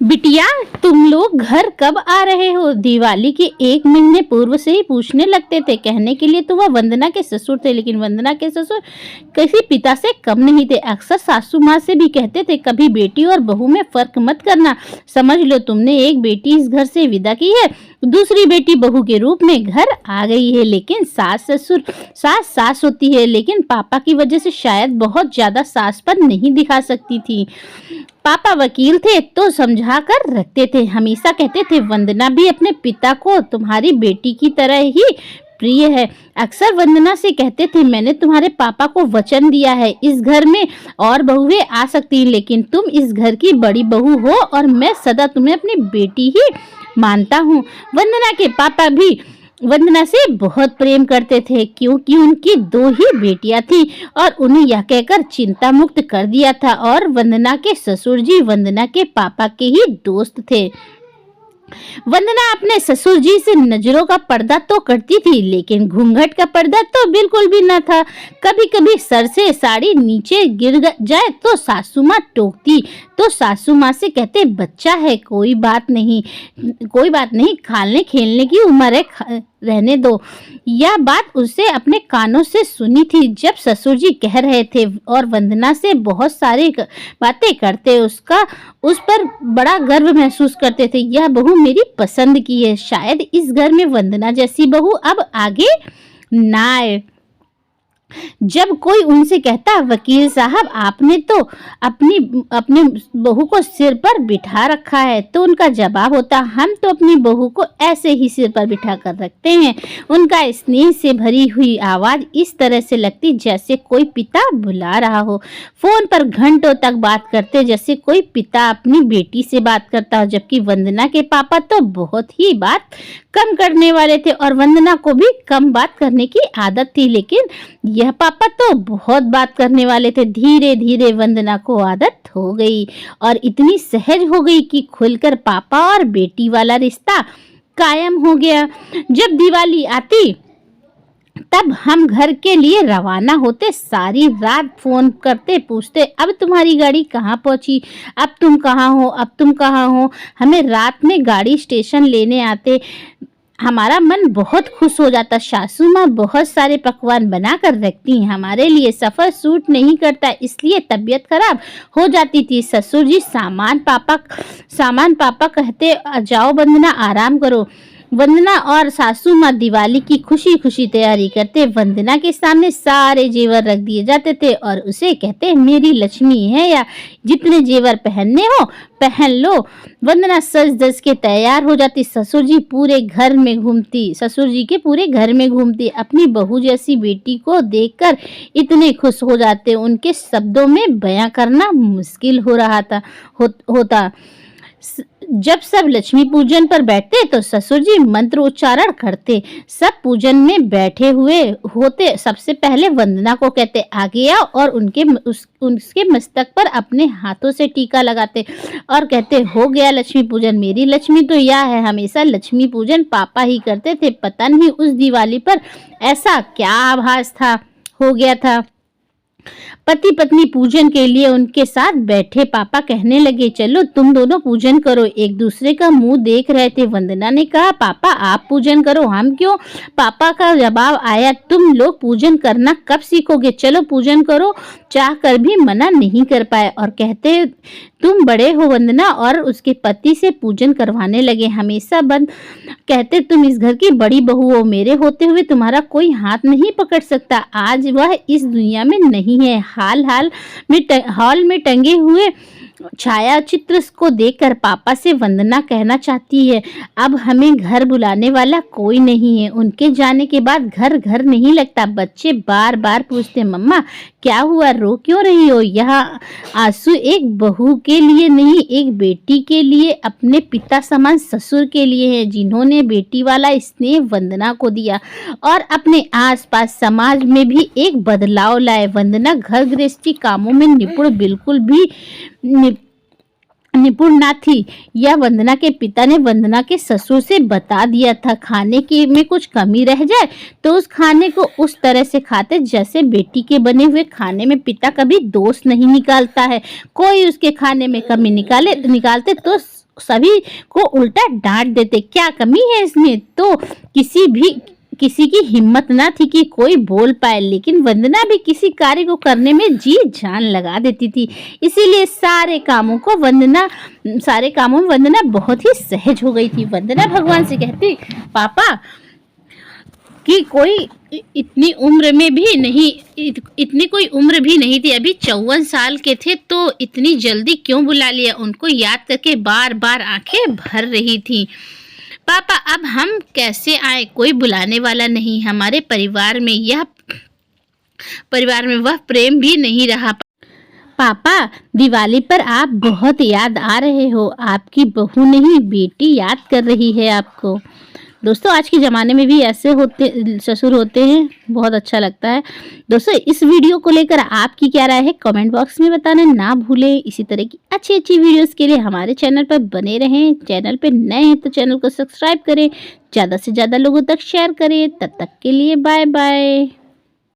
बिटिया, तुम लोग घर कब आ रहे हो? दिवाली के 1 महीने पूर्व से ही पूछने लगते थे। कहने के लिए तो वह वंदना के ससुर थे, लेकिन वंदना के ससुर किसी पिता से कम नहीं थे। अक्सर सासू माँ से भी कहते थे, कभी बेटी और बहू में फर्क मत करना। समझ लो, तुमने एक बेटी इस घर से विदा की है, दूसरी बेटी बहू के रूप में घर आ गई है। लेकिन सास होती है, लेकिन पापा की वजह से शायद बहुत ज्यादा सासपन नहीं दिखा सकती थी। पापा वकील थे तो समझा कर रखते थे। हमेशा कहते थे, वंदना भी अपने पिता को तुम्हारी बेटी की तरह ही प्रिय है। अक्सर वंदना से कहते थे, मैंने तुम्हारे पापा को वचन दिया है, इस घर में और बहुएं आ सकती हैं, लेकिन तुम इस घर की बड़ी बहू हो और मैं सदा तुम्हें अपनी बेटी ही मानता हूँ। वंदना के पापा भी वंदना से बहुत प्रेम करते थे, क्योंकि उनकी 2 ही बेटियां थीं और उन्हें यह कहकर चिंता मुक्त कर दिया था। और वंदना के ससुर जी वंदना के पापा के ही दोस्त थे। वंदना अपने ससुर जी से नजरों का पर्दा तो करती थी, लेकिन घूंघट का पर्दा तो बिल्कुल भी न था। कभी कभी सर से साड़ी नीचे गिर जाए तो सासू माँ टोकती, तो सासू माँ से कहते, बच्चा है, कोई बात नहीं, खाने खेलने की उम्र है, रहने दो। यह बात उसे अपने कानों से सुनी थी जब ससुर जी कह रहे थे, और वंदना से बहुत सारी बातें करते, उस पर बड़ा गर्व महसूस करते थे। यह बहू मेरी पसंद की है, शायद इस घर में वंदना जैसी बहू अब आगे ना आए। जब कोई उनसे कहता, वकील साहब आपने तो अपनी बहू को सिर पर बिठा रखा है, तो उनका जवाब होता, हम तो अपनी बहू को ऐसे ही सिर पर बिठा कर रखते हैं। उनका स्नेह से भरी हुई आवाज इस तरह से लगती जैसे कोई पिता बुला रहा हो। फोन पर घंटों तक बात करते जैसे कोई पिता अपनी बेटी से बात करता हो, जबकि वंदना के पापा तो बहुत ही बात कम करने वाले थे और वंदना को भी कम बात करने की आदत थी, लेकिन यह पापा तो बहुत बात करने वाले थे। धीरे धीरे वंदना को आदत हो गई और इतनी सहज हो गई कि खुलकर पापा और बेटी वाला रिश्ता कायम हो गया। जब दिवाली आती तब हम घर के लिए रवाना होते, सारी रात फोन करते, पूछते, अब तुम्हारी गाड़ी कहाँ पहुंची, अब तुम कहाँ हो। हमें रात में गाड़ी स्टेशन लेने आते, हमारा मन बहुत खुश हो जाता। सासू माँ बहुत सारे पकवान बना कर रखती हैं हमारे लिए। सफ़र सूट नहीं करता, इसलिए तबीयत खराब हो जाती थी। ससुर जी सामान पापा कहते, जाओ वंदना आराम करो। वंदना और सासू माँ दिवाली की खुशी खुशी तैयारी करते। वंदना के सामने सारे जेवर रख दिए जाते थे और उसे कहते, मेरी लक्ष्मी है, या जितने जेवर पहनने हो पहन लो। वंदना सज धज के तैयार हो जाती। ससुर जी के पूरे घर में घूमती, अपनी बहू जैसी बेटी को देखकर इतने खुश हो जाते, उनके शब्दों में बयां करना मुश्किल हो रहा था होता। जब सब लक्ष्मी पूजन पर बैठते तो ससुर जी मंत्र उच्चारण करते। सब पूजन में बैठे हुए होते। सबसे पहले वंदना को कहते, आगे आओ, और उसके मस्तक पर अपने हाथों से टीका लगाते और कहते, हो गया लक्ष्मी पूजन। मेरी लक्ष्मी तो यह है। हमेशा लक्ष्मी पूजन पापा ही करते थे। पता नहीं उस दिवाली पर ऐसा क्या आभास हो गया था। पति पत्नी पूजन के लिए उनके साथ बैठे। पापा कहने लगे, चलो तुम दोनों पूजन करो। एक दूसरे का मुंह देख रहे थे। वंदना ने कहा, पापा आप पूजन करो, हम क्यों? पापा का जवाब आया, तुम लोग पूजन करना कब सीखोगे? चलो पूजन करो। चाह कर भी मना नहीं कर पाए और कहते, तुम बड़े हो वंदना, और उसके पति से पूजन करवाने लगे। हमेशा बंद कहते, तुम इस घर की बड़ी बहू हो, मेरे होते हुए तुम्हारा कोई हाथ नहीं पकड़ सकता। आज वह इस दुनिया में नहीं है। हॉल में टंगे हुए छाया चित्र को देखकर पापा से वंदना कहना चाहती है, अब हमें घर बुलाने वाला कोई नहीं है। उनके जाने के बाद घर नहीं लगता। बच्चे बार बार पूछते, मम्मा क्या हुआ, रो क्यों रही हो? यह आंसू एक बहू के लिए नहीं, एक बेटी के लिए, अपने पिता समान ससुर के लिए है, जिन्होंने बेटी वाला स्नेह वंदना को दिया और अपने आसपास समाज में भी एक बदलाव लाए। वंदना घर गृहस्थी कामों में बिल्कुल भी निपुण ना थी। यह वंदना के पिता ने वंदना के ससुर से बता दिया था। खाने की में कुछ कमी रह जाए तो उस खाने को उस तरह से खाते जैसे बेटी के बने हुए खाने में पिता कभी दोष नहीं निकालता है। कोई उसके खाने में कमी निकालते तो सभी को उल्टा डांट देते, क्या कमी है इसमें। तो किसी की हिम्मत ना थी कि कोई बोल पाए, लेकिन वंदना भी किसी कार्य को करने में जी जान लगा देती थी। इसीलिए सारे कामों में वंदना बहुत ही सहज हो गई थी। वंदना भगवान से कहती, पापा कि कोई इतनी कोई उम्र भी नहीं थी, अभी 54 साल के थे, तो इतनी जल्दी क्यों बुला लिया। उनको याद करके बार बार आंखें भर रही थी। पापा अब हम कैसे आए, कोई बुलाने वाला नहीं, हमारे परिवार में वह प्रेम भी नहीं रहा। पापा दिवाली पर आप बहुत याद आ रहे हो, आपकी बहू नहीं बेटी याद कर रही है आपको। दोस्तों आज के ज़माने में भी ऐसे ससुर होते हैं, बहुत अच्छा लगता है। दोस्तों इस वीडियो को लेकर आपकी क्या राय है कमेंट बॉक्स में बताना ना भूलें। इसी तरह की अच्छी अच्छी वीडियोस के लिए हमारे चैनल पर बने रहें। चैनल पर नए हैं तो चैनल को सब्सक्राइब करें, ज़्यादा से ज़्यादा लोगों तक शेयर करें। तब तक के लिए बाय बाय।